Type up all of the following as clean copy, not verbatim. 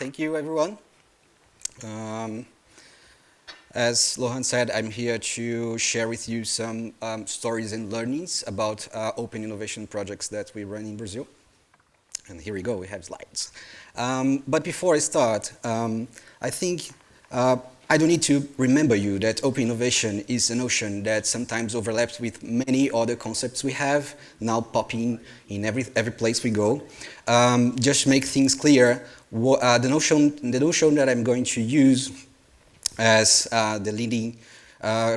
Thank you, everyone. Um, as Lohan said, I'm here to share with you some stories and learnings about open innovation projects that we run in Brazil. And here we go, we have slides. But before I start, I think I don't need to remember you that open innovation is a notion that sometimes overlaps with many other concepts we have, now popping in every place we go. Just to make things clear, the notion that I'm going to use as the leading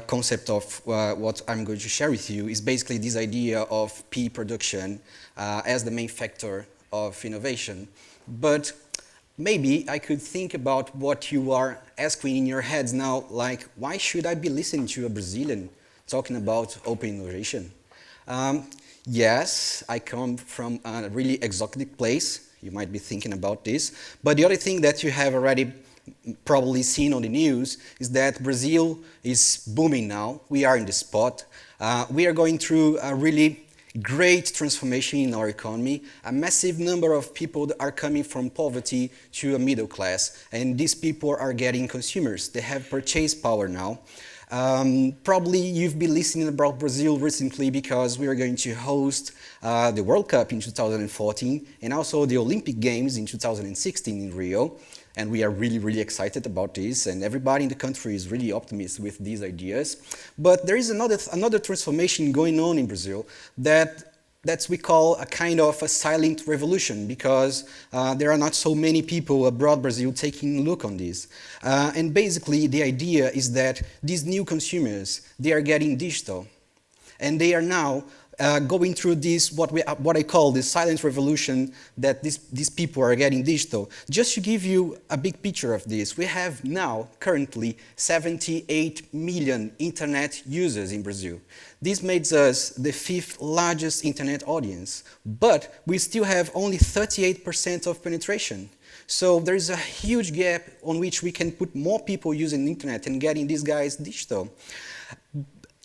concept of what I'm going to share with you is basically this idea of P production as the main factor of innovation. But maybe I could think about what you are asking in your heads now, like, why should I be listening to a Brazilian talking about open innovation? Yes, I come from a really exotic place. You might be thinking about this. But the other thing that you have already probably seen on the news is that Brazil is booming now. We are in the spot. We are going through a really great transformation in our economy. A massive number of people are coming from poverty to a middle class, and these people are getting consumers. They have purchase power now. Probably you've been listening about Brazil recently because we are going to host the World Cup in 2014 and also the Olympic Games in 2016 in Rio. And we are really, really excited about this, and everybody in the country is really optimistic with these ideas. But there is another transformation going on in Brazil that we call a kind of a silent revolution, because there are not so many people abroad Brazil taking a look on this. And basically the idea is that these new consumers, they are getting digital, and they are now going through this, what I call the silent revolution, that these people are getting digital. Just to give you a big picture of this, we have now currently 78 million internet users in Brazil. This makes us the 5th largest internet audience, but we still have only 38% of penetration. So there is a huge gap on which we can put more people using the internet and getting these guys digital.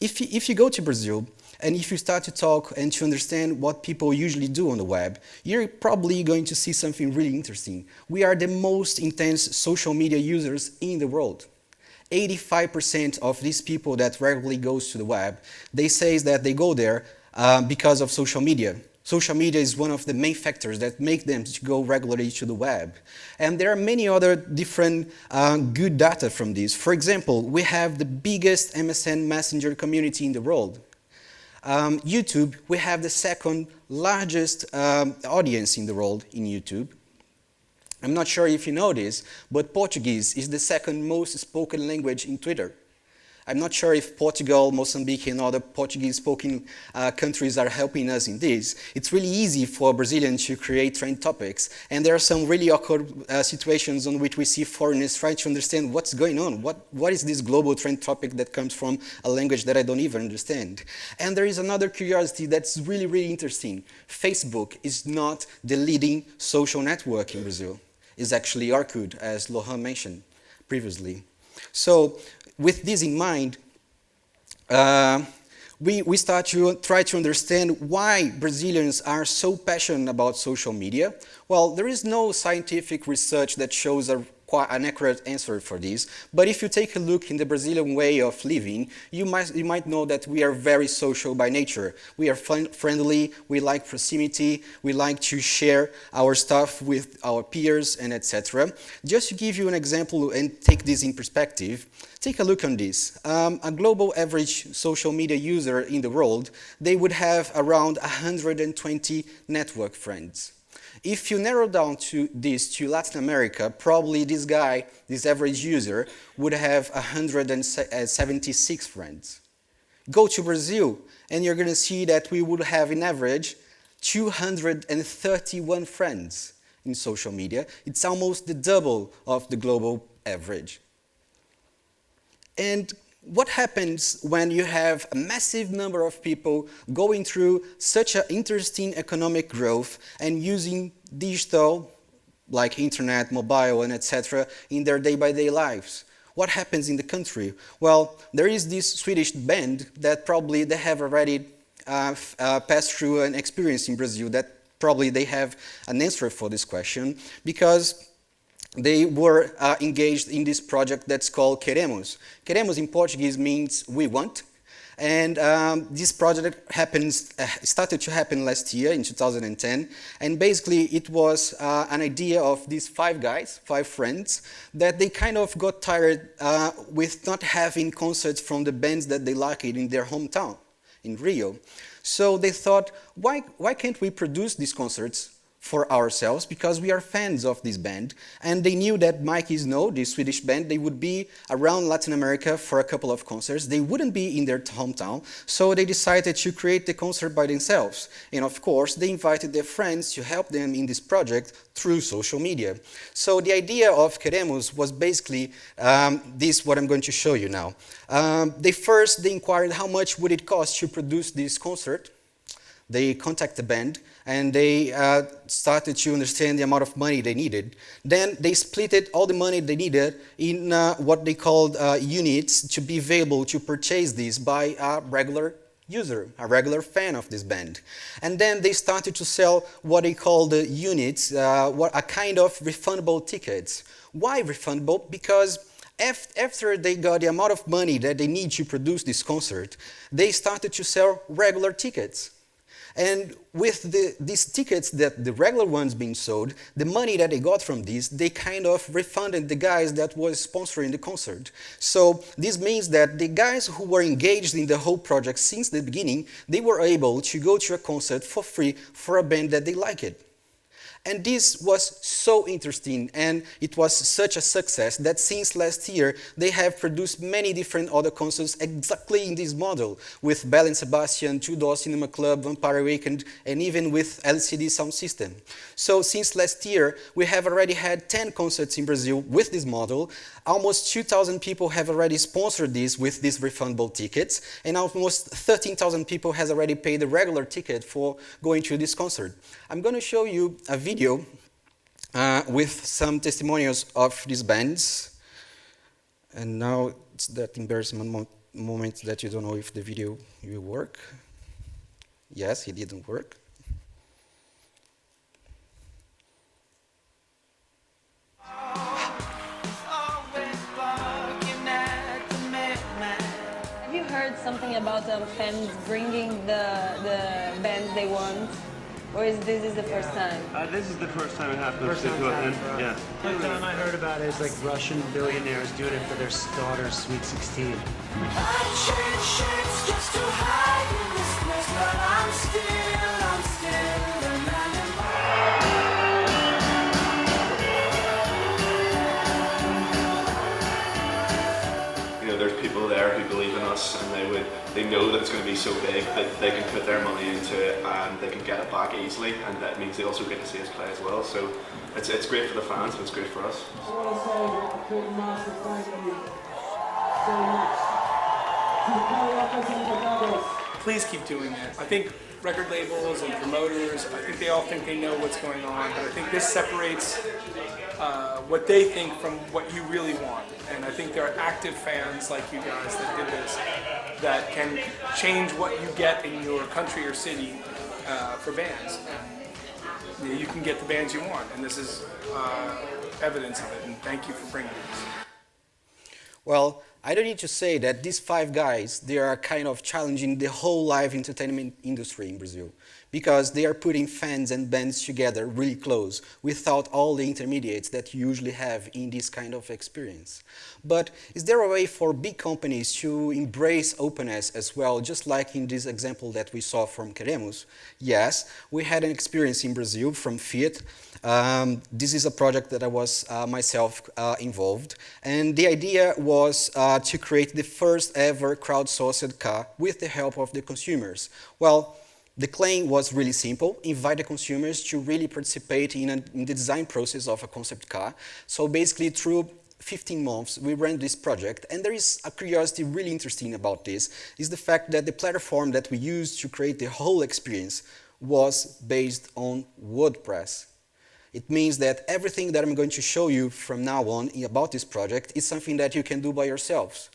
If you go to Brazil, and if you start to talk and to understand what people usually do on the web, you're probably going to see something really interesting. We are the most intense social media users in the world. 85% of these people that regularly goes to the web, they say that they go there because of social media. Social media is one of the main factors that make them to go regularly to the web. And there are many other different good data from this. For example, we have the biggest MSN Messenger community in the world. YouTube, we have the 2nd largest audience in the world in YouTube. I'm not sure if you know this, but Portuguese is the 2nd most spoken language in Twitter. I'm not sure if Portugal, Mozambique, and other Portuguese-spoken countries are helping us in this. It's really easy for Brazilians to create trend topics, and there are some really awkward situations on which we see foreigners trying to understand what's going on. What is this global trend topic that comes from a language that I don't even understand? And there is another curiosity that's really, really interesting. Facebook is not the leading social network in Brazil. It's actually Orkut, as Lohan mentioned previously. So, with this in mind, we start to try to understand why Brazilians are so passionate about social media. Well, there is no scientific research that shows an accurate answer for this, but if you take a look in the Brazilian way of living, you might know that we are very social by nature. We are friendly, we like proximity, we like to share our stuff with our peers, and etc. Just to give you an example and take this in perspective, take a look on this. A global average social media user in the world, they would have around 120 network friends. If you narrow down this to Latin America, probably this guy, this average user, would have 176 friends. Go to Brazil, and you're going to see that we would have, in average, 231 friends in social media. It's almost the double of the global average. And what happens when you have a massive number of people going through such an interesting economic growth and using digital, like internet, mobile, and etc., in their day-by-day lives? What happens in the country? Well, there is this Swedish band that probably they have already passed through an experience in Brazil that probably they have an answer for this question, because they were engaged in this project that's called Queremos. Queremos in Portuguese means we want. And this project started to happen last year in 2010. And basically it was an idea of these five guys, five friends, that they kind of got tired with not having concerts from the bands that they liked in their hometown, in Rio. So they thought, why can't we produce these concerts for ourselves, because we are fans of this band, and they knew that Mike is No, the Swedish band, they would be around Latin America for a couple of concerts. They wouldn't be in their hometown, so they decided to create the concert by themselves. And of course, they invited their friends to help them in this project through social media. So the idea of Queremos was basically this, what I'm going to show you now. They inquired how much would it cost to produce this concert. They contacted the band, and they started to understand the amount of money they needed. Then they split all the money they needed in what they called units to be available to purchase this by a regular user, a regular fan of this band. And then they started to sell what they call the units, a kind of refundable tickets. Why refundable? Because after they got the amount of money that they need to produce this concert, they started to sell regular tickets. And with these tickets that the regular ones being sold, the money that they got from this, they kind of refunded the guys that was sponsoring the concert. So this means that the guys who were engaged in the whole project since the beginning, they were able to go to a concert for free for a band that they liked. And this was so interesting, and it was such a success that since last year they have produced many different other concerts exactly in this model, with Bell and Sebastian, Two Door Cinema Club, Vampire Weekend, and even with LCD Sound System. So since last year we have already had 10 concerts in Brazil with this model. Almost 2,000 people have already sponsored this with these refundable tickets, and almost 13,000 people has already paid the regular ticket for going to this concert. I'm going to show you a video with some testimonials of these bands. And now it's that embarrassing moment that you don't know if the video will work. Yes, it didn't work. Have you heard something about fans bringing the bands they want? Or this the first time? This is the first time it happened. First time it's happened, yeah. The only time I heard about it is like Russian billionaires doing it for their daughter's Sweet 16. There's people there who believe in us, and they know that it's going to be so big that they can put their money into it and they can get it back easily, and that means they also get to see us play as well. So it's great for the fans and it's great for us. I want to say a big massive thank you so much to the co-workers and the brothers. Please keep doing it. I think record labels and promoters, I think they all think they know what's going on, but I think this separates what they think from what you really want. And I think there are active fans like you guys that did this that can change what you get in your country or city for bands. And you can get the bands you want, and this is evidence of it, and thank you for bringing this. Well, I don't need to say that these five guys, they are kind of challenging the whole live entertainment industry in Brazil, because they are putting fans and bands together really close without all the intermediates that you usually have in this kind of experience. But is there a way for big companies to embrace openness as well, just like in this example that we saw from Queremos? Yes, we had an experience in Brazil from Fiat. This is a project that I was myself involved, and the idea was to create the first ever crowdsourced car with the help of the consumers. Well, the claim was really simple: invite the consumers to really participate in the design process of a concept car. So basically, through 15 months, we ran this project, and there is a curiosity really interesting about this, is the fact that the platform that we used to create the whole experience was based on WordPress. It means that everything that I'm going to show you from now on about this project is something that you can do by yourselves.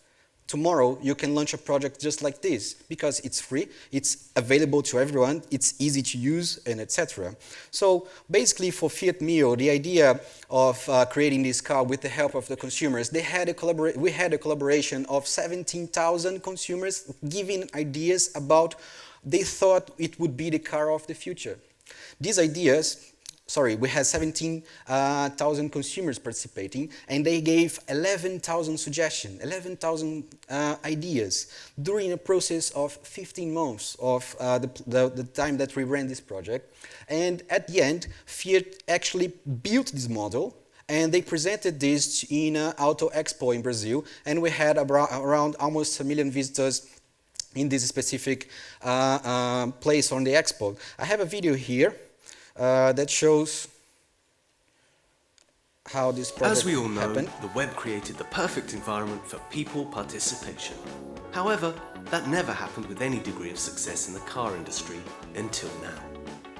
tomorrow you can launch a project just like this because it's free, it's available to everyone, it's easy to use, and etc. So basically for Fiat Mio, the idea of creating this car with the help of the consumers, we had a collaboration of 17,000 consumers giving ideas about they thought it would be the car of the future. These ideas, we had 17,000 consumers participating, and they gave 11,000 suggestions, 11,000 ideas during a process of 15 months of the time that we ran this project. And at the end, Fiat actually built this model, and they presented this in Auto Expo in Brazil, and we had around almost 1 million visitors in this specific place on the expo. I have a video here that shows how this project As we all know, happened. the web created the perfect environment for people participation. However, that never happened with any degree of success in the car industry until now.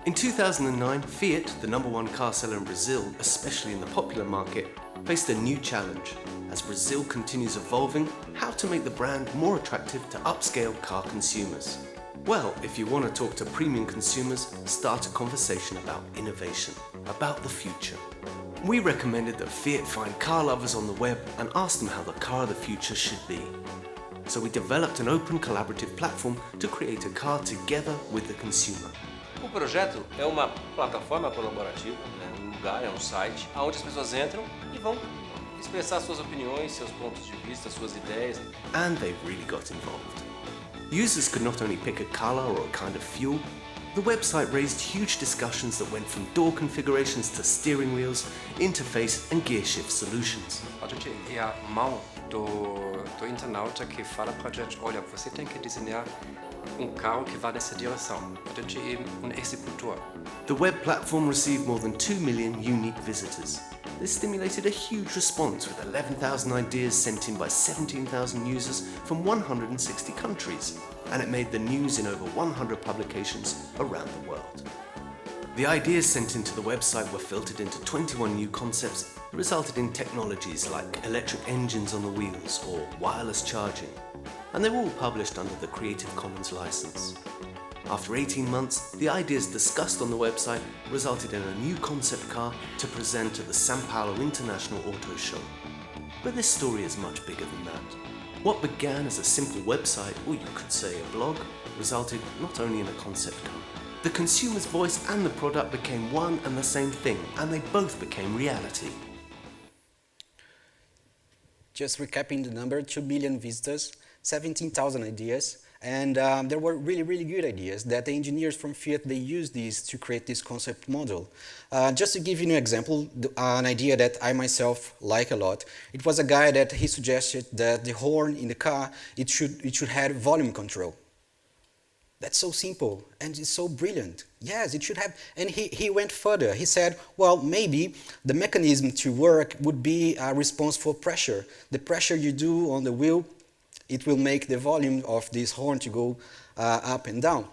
In 2009, Fiat, the #1 car seller in Brazil, especially in the popular market, faced a new challenge as Brazil continues evolving how to make the brand more attractive to upscale car consumers. Well, if you want to talk to premium consumers, start a conversation about innovation, about the future. We recommended that Fiat find car lovers on the web and ask them how the car of the future should be. So we developed an open collaborative platform to create a car together with the consumer. O projeto é uma plataforma colaborativa, um lugar, um site, onde as pessoas entram e vão expressar suas opiniões, seus pontos de vista, suas ideias. And they really got involved. Users could not only pick a color or a kind of fuel, the website raised huge discussions that went from door configurations to steering wheels, interface and gear shift solutions. A gente é a mão do internauta que fala pra gente, olha, você tem que desenhar carro que vá nessa direção. A gente é executor. The web platform received more than 2 million unique visitors. This stimulated a huge response with 11,000 ideas sent in by 17,000 users from 160 countries, and it made the news in over 100 publications around the world. The ideas sent into the website were filtered into 21 new concepts that resulted in technologies like electric engines on the wheels or wireless charging, and they were all published under the Creative Commons license. After 18 months, the ideas discussed on the website resulted in a new concept car to present at the São Paulo International Auto Show. But this story is much bigger than that. What began as a simple website, or you could say a blog, resulted not only in a concept car. The consumer's voice and the product became one and the same thing, and they both became reality. Just recapping the number, 2 million visitors, 17,000 ideas, and there were really good ideas that the engineers from Fiat, they used these to create this concept model. Just to give you an example, an idea that I myself like a lot, it was a guy that he suggested that the horn in the car, it should have volume control. That's so simple and it's so brilliant. Yes, it should have. And he went further. He said, well, maybe the mechanism to work would be a response for pressure. The pressure you do on the wheel, it will make the volume of this horn to go up and down.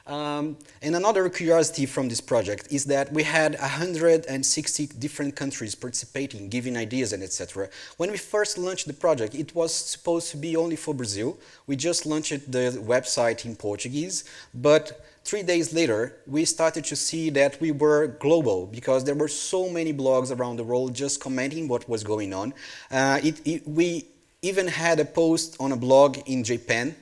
And another curiosity from this project is that we had 160 different countries participating, giving ideas and etc. When we first launched the project, it was supposed to be only for Brazil. We just launched the website in Portuguese, but 3 days later, we started to see that we were global because there were so many blogs around the world just commenting what was going on. We even had a post on a blog in Japan,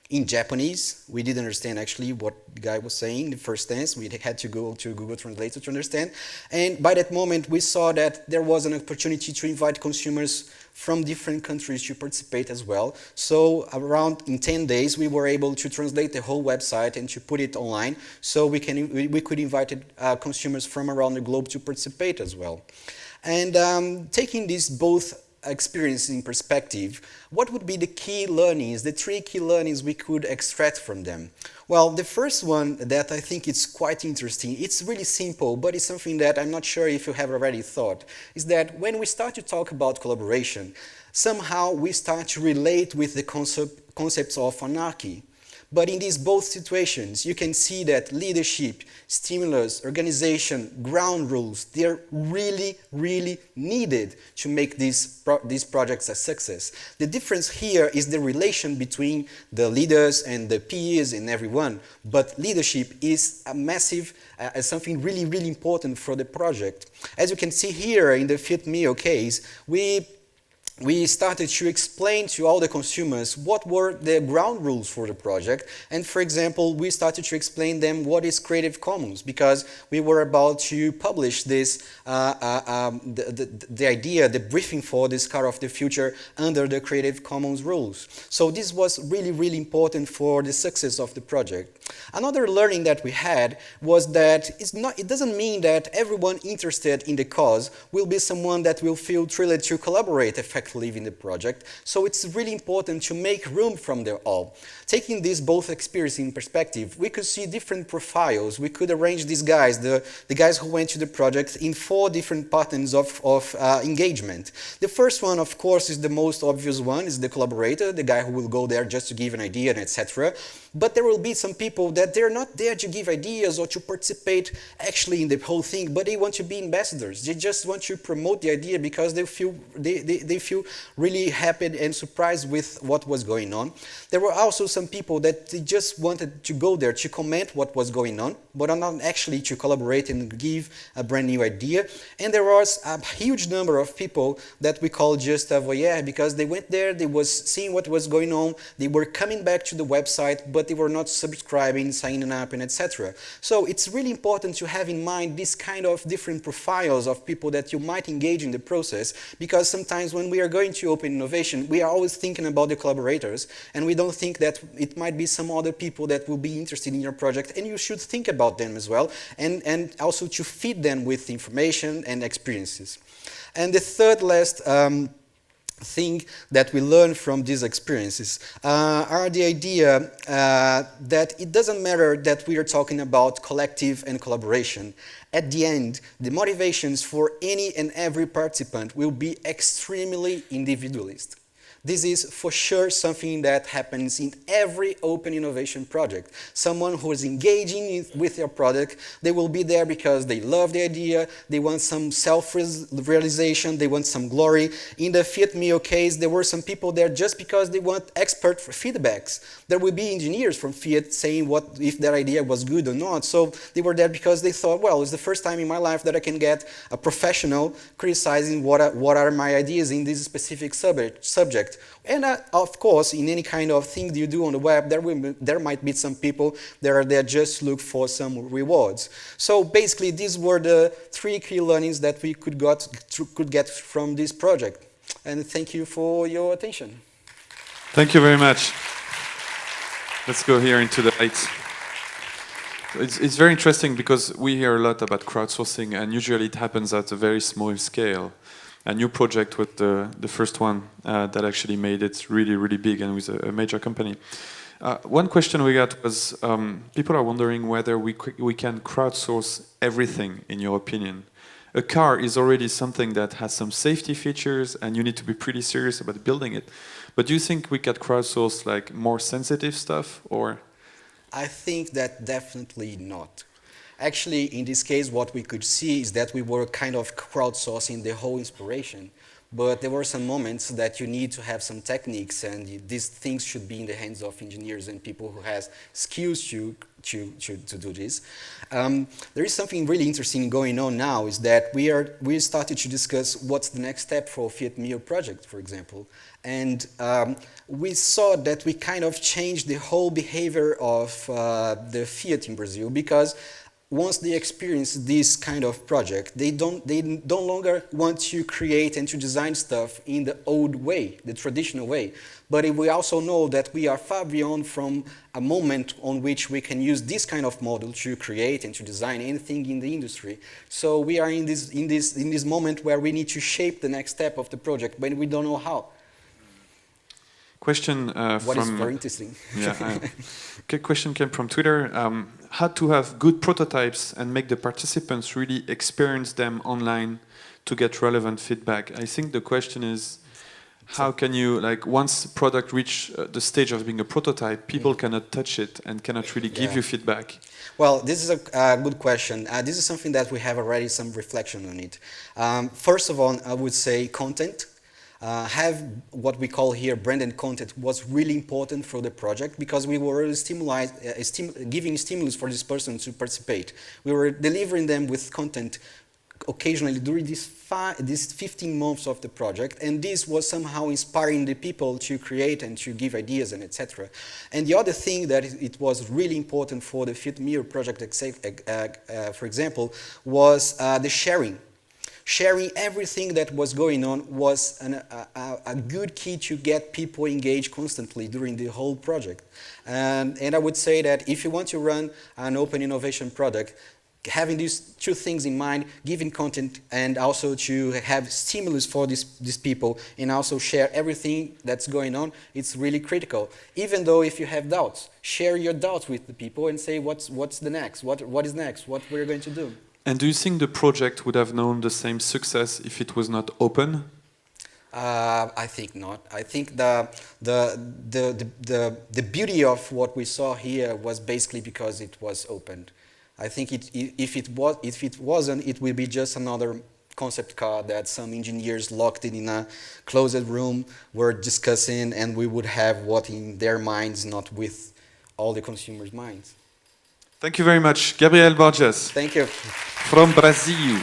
in Japanese. We didn't understand actually what the guy was saying the first tense. We had to go to Google Translator to understand. And by that moment, we saw that there was an opportunity to invite consumers from different countries to participate as well. So around in 10 days, we were able to translate the whole website and to put it online. So we could invite consumers from around the globe to participate as well. And taking these both experience in perspective, what would be the key learnings, the 3 key learnings we could extract from them? Well, the first one that I think is quite interesting, it's really simple, but it's something that I'm not sure if you have already thought, is that when we start to talk about collaboration, somehow we start to relate with the concepts of anarchy. But in these both situations, you can see that leadership, stimulus, organization, ground rules, they're really, really needed to make these projects a success. The difference here is the relation between the leaders and the peers and everyone. But leadership is a massive, something really, really important for the project. As you can see here in the Fiat Mio case, we started to explain to all the consumers what were the ground rules for the project. And for example, we started to explain them what is Creative Commons, because we were about to publish this, the idea, the briefing for this car of the future under the Creative Commons rules. So this was really, really important for the success of the project. Another learning that we had was that it doesn't mean that everyone interested in the cause will be someone that will feel thrilled to collaborate effectively in the project. So it's really important to make room from them all. Taking this both experience in perspective, we could see different profiles. We could arrange these guys, the guys who went to the project, in 4 different patterns of engagement. The first one, of course, is the most obvious one, is the collaborator, the guy who will go there just to give an idea and etc. But there will be some people that they're not there to give ideas or to participate actually in the whole thing, but they want to be ambassadors. They just want to promote the idea because they feel really happy and surprised with what was going on. There were also some people that they just wanted to go there to comment what was going on, but are not actually to collaborate and give a brand new idea. And there was a huge number of people that we call just a voyeur, because they went there, they was seeing what was going on, they were coming back to the website, but they were not subscribing, signing up, and etc. So it's really important to have in mind this kind of different profiles of people that you might engage in the process, because sometimes when we are going to open innovation, we are always thinking about the collaborators, and we don't think that it might be some other people that will be interested in your project, and you should think about them as well, and also to feed them with information and experiences. And the third last thing that we learn from these experiences are the idea that it doesn't matter that we are talking about collective and collaboration. At the end, the motivations for any and every participant will be extremely individualist. This is for sure something that happens in every open innovation project. Someone who is engaging with your product, they will be there because they love the idea, they want some self-realization, they want some glory. In the Fiat Mio case, there were some people there just because they want expert feedbacks. There will be engineers from Fiat saying if that idea was good or not. So they were there because they thought, well, it's the first time in my life that I can get a professional criticizing what are my ideas in this specific subject. And of course, in any kind of thing you do on the web, there might be some people that are there just to look for some rewards. So basically, these were the 3 key learnings that we could get from this project. And thank you for your attention. Thank you very much. Let's go here into the lights. It's very interesting because we hear a lot about crowdsourcing, and usually it happens at a very small scale. A new project with the first one that actually made it really, really big and with a major company. One question we got was, people are wondering whether we can crowdsource everything, in your opinion. A car is already something that has some safety features and you need to be pretty serious about building it. But do you think we can crowdsource like more sensitive stuff, or? I think that definitely not. Actually, in this case, what we could see is that we were kind of crowdsourcing the whole inspiration. But there were some moments that you need to have some techniques, and these things should be in the hands of engineers and people who has skills to do this. There is something really interesting going on now, is that we started to discuss what's the next step for Fiat Mio project, for example. And we saw that we kind of changed the whole behavior of the Fiat in Brazil, because once they experience this kind of project, they no longer want to create and to design stuff in the old way, the traditional way. But we also know that we are far beyond from a moment on which we can use this kind of model to create and to design anything in the industry. So we are in this moment where we need to shape the next step of the project, but we don't know how. Question what is very interesting. Yeah. Okay, question came from Twitter. How to have good prototypes and make the participants really experience them online to get relevant feedback. I think the question is, How can you, like, once the product reach the stage of being a prototype, people cannot touch it and cannot really give you feedback? Well, this is a good question. This is something that we have already some reflection on it. First of all, I would say content. Have what we call here branded content was really important for the project because we were giving stimulus for this person to participate. We were delivering them with content occasionally during these 15 months of the project, and this was somehow inspiring the people to create and to give ideas and etc. And the other thing that it was really important for the Fit Mirror project, for example, was the sharing. Sharing everything that was going on was a good key to get people engaged constantly during the whole project. And I would say that if you want to run an open innovation product, having these two things in mind, giving content and also to have stimulus for these people and also share everything that's going on, it's really critical. Even though if you have doubts, share your doubts with the people and say what's the next, what is next, what we're going to do. And do you think the project would have known the same success if it was not open? I think not. I think the beauty of what we saw here was basically because it was opened. I think if it wasn't, it will be just another concept car that some engineers locked in a closed room were discussing, and we would have what in their minds, not with all the consumers' minds. Thank you very much, Gabriel Borges. Thank you. From Brazil.